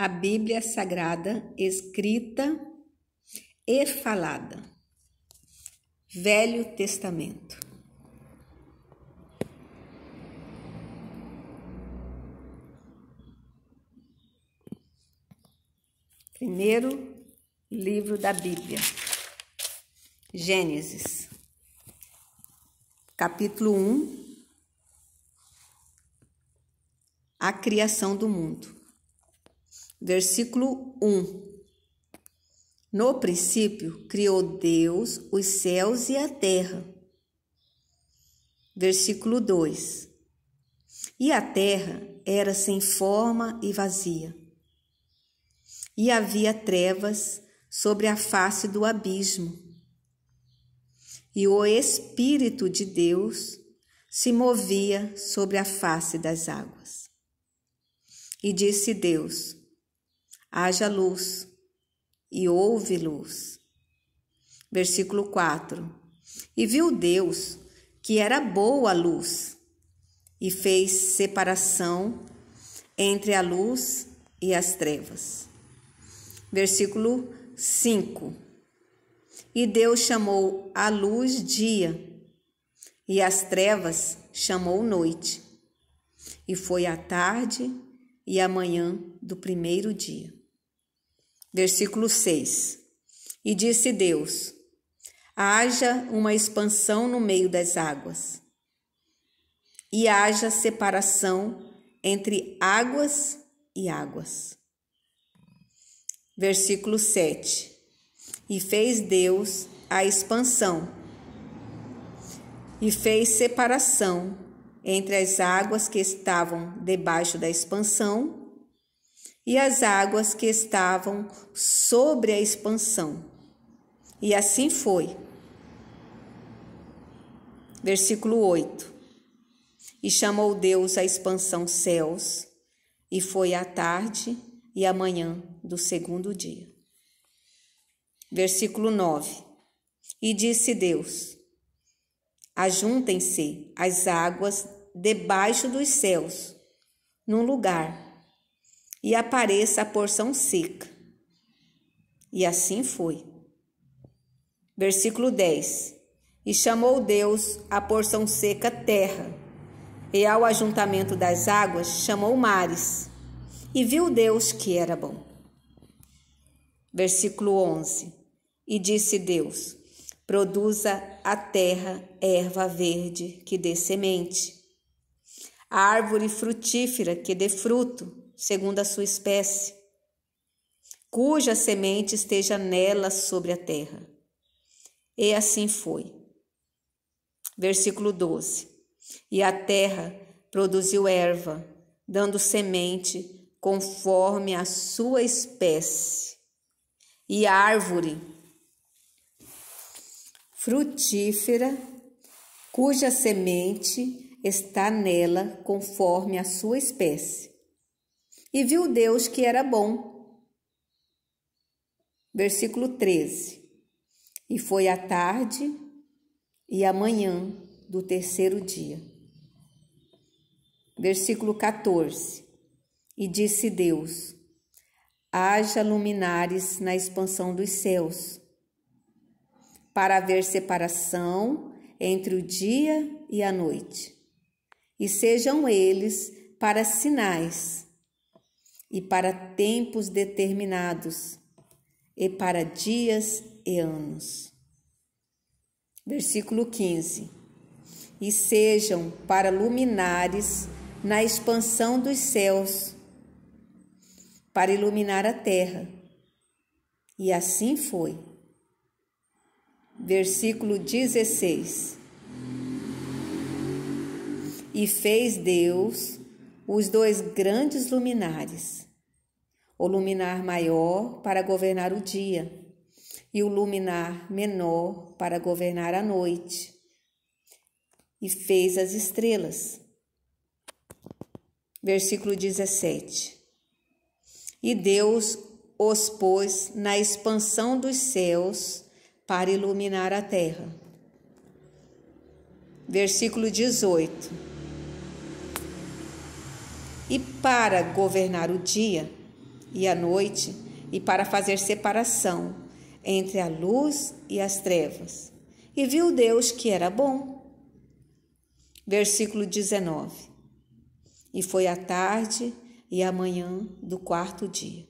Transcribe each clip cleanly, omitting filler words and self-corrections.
a Bíblia Sagrada escrita e falada. Velho Testamento. Primeiro livro da Bíblia, Gênesis, capítulo 1, a criação do mundo. Versículo 1. No princípio, criou Deus os céus e a terra. Versículo 2. E a terra era sem forma e vazia. E havia trevas sobre a face do abismo. E o Espírito de Deus se movia sobre a face das águas. E disse Deus: haja luz, e houve luz. Versículo 4. E viu Deus que era boa a luz, e fez separação entre a luz e as trevas. Versículo 5. E Deus chamou a luz dia, e as trevas chamou noite. E foi a tarde e a manhã do primeiro dia. Versículo 6. E disse Deus: haja uma expansão no meio das águas, e haja separação entre águas e águas. Versículo 7. E fez Deus a expansão, e fez separação entre as águas que estavam debaixo da expansão e as águas que estavam sobre a expansão. E assim foi. Versículo 8. E chamou Deus a expansão céus, e foi a tarde e a manhã do segundo dia. Versículo 9. E disse Deus: ajuntem-se as águas debaixo dos céus, num lugar, e apareça a porção seca. E assim foi. Versículo 10. E chamou Deus a porção seca terra, e ao ajuntamento das águas chamou mares. E viu Deus que era bom. Versículo 11. E disse Deus: produza a terra erva verde que dê semente, a árvore frutífera que dê fruto, segundo a sua espécie, cuja semente esteja nela sobre a terra. E assim foi. Versículo 12. E a terra produziu erva, dando semente conforme a sua espécie, e a árvore frutífera, cuja semente está nela conforme a sua espécie. E viu Deus que era bom. Versículo 13. E foi a tarde e a manhã do terceiro dia. Versículo 14. E disse Deus: haja luminares na expansão dos céus, para haver separação entre o dia e a noite, e sejam eles para sinais, e para tempos determinados, e para dias e anos. Versículo 15. E sejam para luminares na expansão dos céus, para iluminar a terra. E assim foi. Versículo 16. E fez Deus os dois grandes luminares, o luminar maior para governar o dia, e o luminar menor para governar a noite. E fez as estrelas. Versículo 17. E Deus os pôs na expansão dos céus para iluminar a terra. Versículo 18. E para governar o dia, e a noite, e para fazer separação entre a luz e as trevas. E viu Deus que era bom. Versículo 19. E foi a tarde e a manhã do quarto dia.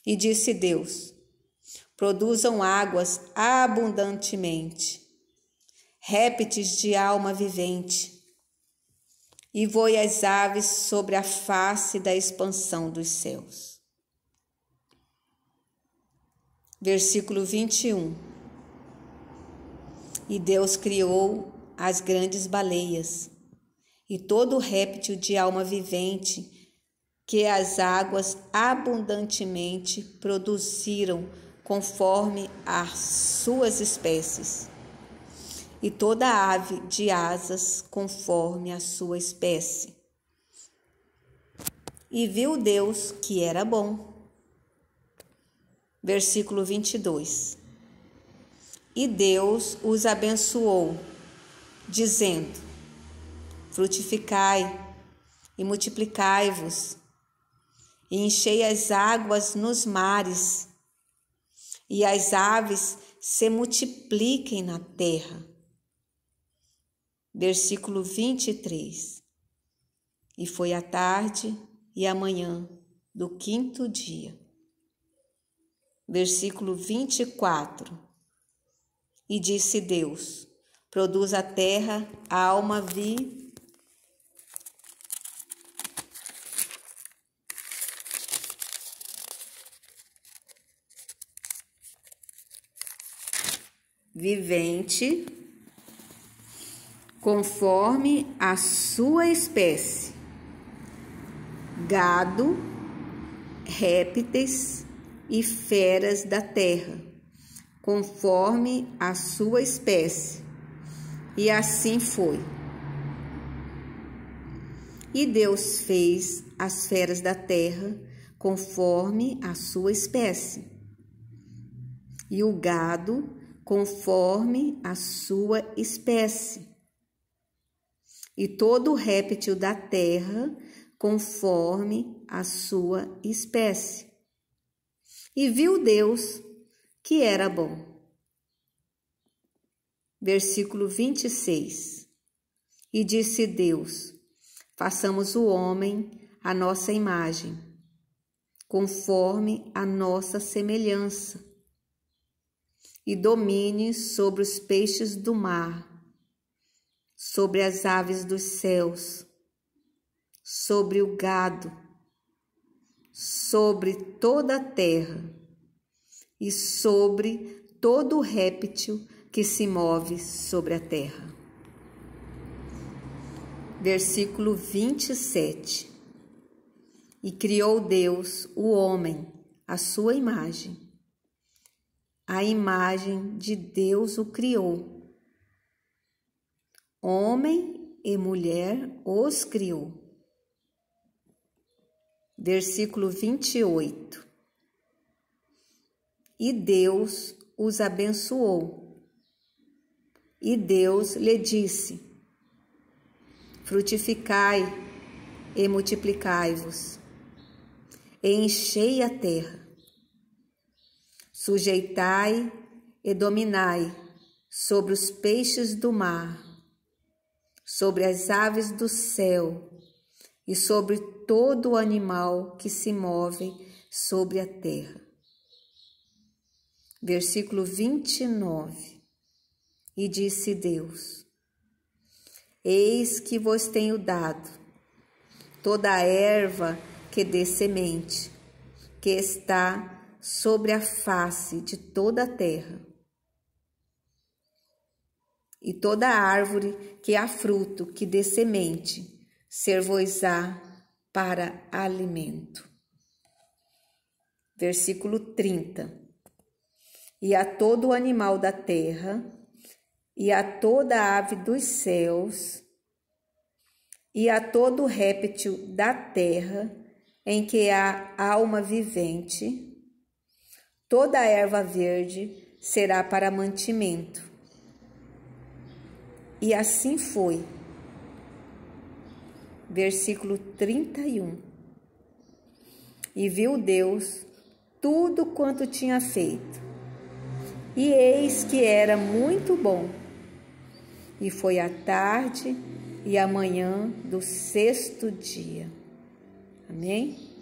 E disse Deus: produzam águas abundantemente, répteis de alma vivente, e voe as aves sobre a face da expansão dos céus. Versículo 21. E Deus criou as grandes baleias e todo réptil de alma vivente que as águas abundantemente produziram conforme as suas espécies, e toda ave de asas conforme a sua espécie. E viu Deus que era bom. Versículo 22. E Deus os abençoou, dizendo: frutificai e multiplicai-vos, e enchei as águas nos mares, e as aves se multipliquem na terra. Versículo 23. E foi a tarde e a manhã do quinto dia. Versículo 24. E disse Deus: produz a terra alma vivente, conforme a sua espécie, gado, répteis e feras da terra, conforme a sua espécie. E assim foi. E Deus fez as feras da terra conforme a sua espécie, e o gado conforme a sua espécie, e todo réptil da terra conforme a sua espécie. E viu Deus que era bom. Versículo 26. E disse Deus: façamos o homem à nossa imagem, conforme a nossa semelhança, e domine sobre os peixes do mar, sobre as aves dos céus, sobre o gado, sobre toda a terra e sobre todo réptil que se move sobre a terra. Versículo 27. E criou Deus o homem à sua imagem. A imagem de Deus o criou. Homem e mulher os criou. Versículo 28. E Deus os abençoou. E Deus lhe disse: frutificai e multiplicai-vos, e enchei a terra. Sujeitai e dominai sobre os peixes do mar, sobre as aves do céu e sobre todo o animal que se move sobre a terra. Versículo 29. E disse Deus: eis que vos tenho dado toda a erva que dê semente, que está sobre a face de toda a terra, e toda árvore que há fruto que dê semente, ser-vos-á para alimento. Versículo 30. E a todo animal da terra, e a toda ave dos céus, e a todo réptil da terra, em que há alma vivente, toda a erva verde será para mantimento. E assim foi. Versículo 31. E viu Deus tudo quanto tinha feito, e eis que era muito bom. E foi a tarde e a manhã do 6º dia. Amém?